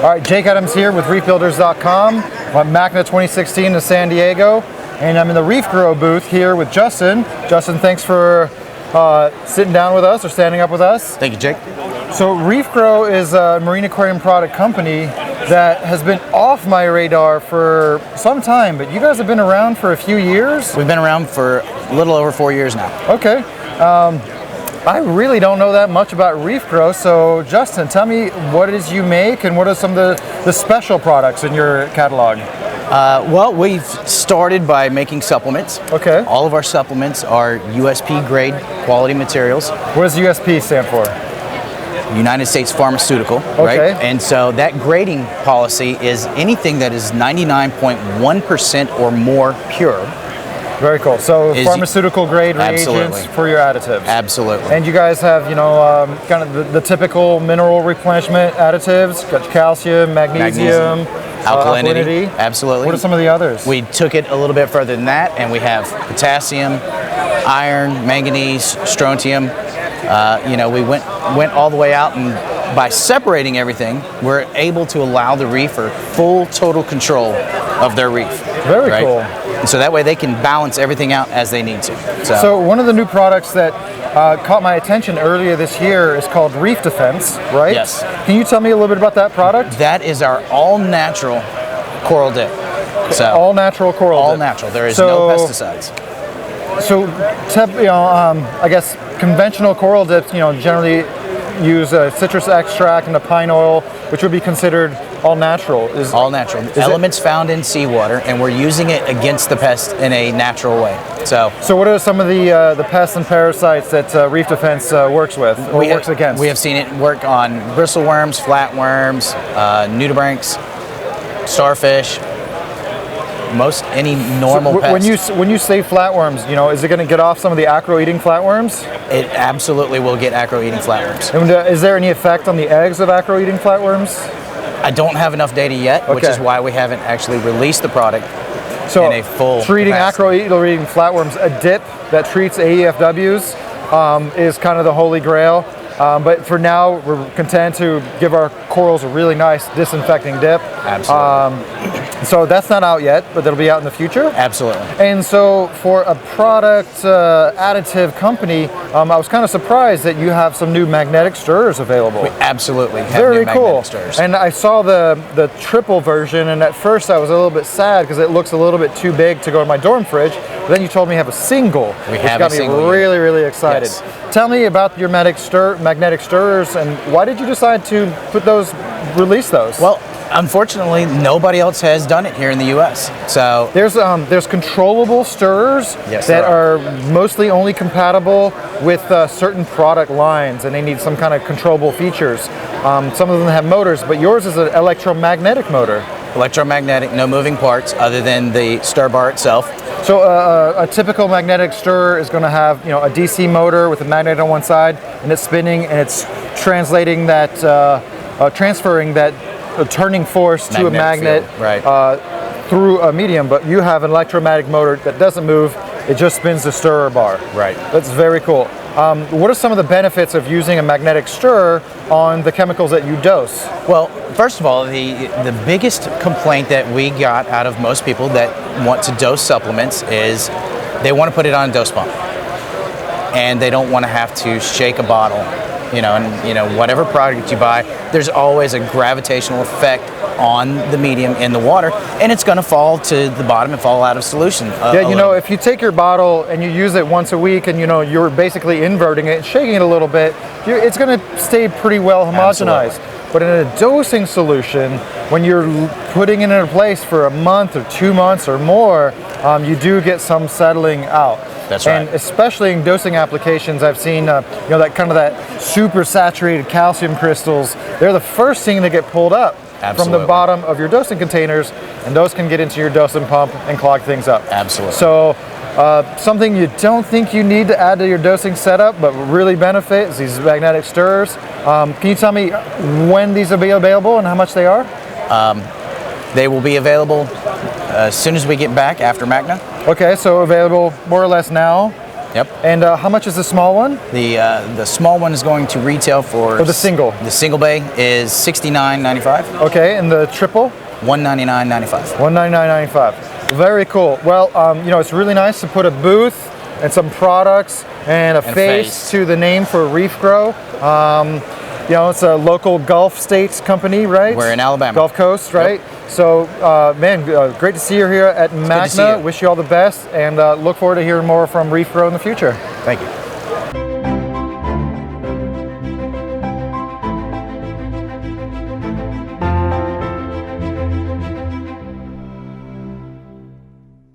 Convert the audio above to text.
All right, Jake Adams here with reefbuilders.com. I'm at MACNA 2016 in San Diego, and I'm in the Reef Grow booth here with Justin. Justin, thanks for sitting down with us or standing up with us. Thank you, Jake. So Reef Grow is a marine aquarium product company that has been off my radar for some time, but you guys have been around for a few years? We've been around for a little over 4 years now. Okay. I really don't know that much about Reef Grow, so Justin, tell me what it is you make and what are some of the special products in your catalog? Well, we've started by making supplements. Okay. All of our supplements are USP grade quality materials. What does USP stand for? United States Pharmaceutical, okay. right? And so that grading policy is anything that is 99.1% or more pure. Very cool. So pharmaceutical grade reagents for your additives. Absolutely. And you guys have, you know, kind of the typical mineral replenishment additives, got calcium, magnesium, alkalinity. Absolutely. What are some of the others? We took it a little bit further than that, and we have potassium, iron, manganese, strontium. You know, we went all the way out, and by separating everything, we're able to allow the reefer full total control of their reef. Very cool. And so that way they can balance everything out as they need to. So one of the new products that caught my attention earlier this year is called Reef Defense, right? Yes. Can you tell me a little bit about that product? That is our all-natural coral dip. So all natural coral dip. All natural. There is no pesticides. So, you know, I guess conventional coral dips, you know, generally use a citrus extract and a pine oil, which would be considered all natural. All natural. Elements found in seawater, and we're using it against the pest in a natural way. So what are some of the pests and parasites that Reef Defense works with or works against? We have seen it work on bristleworms, flatworms, nudibranchs, starfish. Most any normal pest. When you say flatworms, you know, is it going to get off some of the acro-eating flatworms? It absolutely will get acro-eating flatworms. And is there any effect on the eggs of acro-eating flatworms? I don't have enough data yet, which is why we haven't actually released the product in a full treating capacity. acro-eating flatworms, a dip that treats AEFWs is kind of the holy grail. But for now, we're content to give our corals a really nice disinfecting dip. Absolutely. So that's not out yet, but that'll be out in the future? Absolutely. And so for a product additive company, I was kind of surprised that you have some new magnetic stirrers available. We absolutely have Very new cool. magnetic stirrers. And I saw the triple version, and at first I was a little bit sad because it looks a little bit too big to go in my dorm fridge. But then you told me you have a single, which got me really, really excited. Yes. Tell me about your magnetic stirrers, and why did you decide to release those? Well, unfortunately, nobody else has done it here in the U.S. So there's controllable stirrers that are mostly only compatible with certain product lines, and they need some kind of controllable features. Some of them have motors, but yours is an electromagnetic motor. Electromagnetic, no moving parts other than the stir bar itself. So a typical magnetic stirrer is going to have, you know, a DC motor with a magnet on one side, and it's spinning, and it's translating that, transferring that turning force to a magnet through a medium. But you have an electromagnetic motor that doesn't move; it just spins the stirrer bar. Right. That's very cool. What are some of the benefits of using a magnetic stirrer on the chemicals that you dose? Well, first of all, the biggest complaint that we got out of most people that want to dose supplements is they want to put it on a dose pump, and they don't want to have to shake a bottle. You know, and you know, whatever product you buy, there's always a gravitational effect on the medium in the water, and it's going to fall to the bottom and fall out of solution. Yeah, you know, if you take your bottle and you use it once a week, and you know you're basically inverting it, shaking it a little bit, it's going to stay pretty well homogenized. Absolutely. But in a dosing solution, when you're putting it in a place for a month or 2 months or more, you do get some settling out. That's right. And especially in dosing applications, I've seen, you know, that super saturated calcium crystals. They're the first thing that get pulled up from the bottom of your dosing containers, and those can get into your dosing pump and clog things up. Absolutely. So something you don't think you need to add to your dosing setup, but really benefit is these magnetic stirrers. Can you tell me when these will be available and how much they are? They will be available as soon as we get back after MACNA. Okay, so available more or less now. Yep. And how much is the small one? The small one is going to retail for... Or the single? The single bay is $69.95. Okay, and the triple? $199.95. $199.95. Very cool. Well, you know, it's really nice to put a booth and some products and a face to the name for Reef Grow. You know, it's a local Gulf States company, right? We're in Alabama. Gulf Coast, right? Yep. So, man, great to see you here at Magna. Wish you all the best, and look forward to hearing more from Reef Grow in the future. Thank you.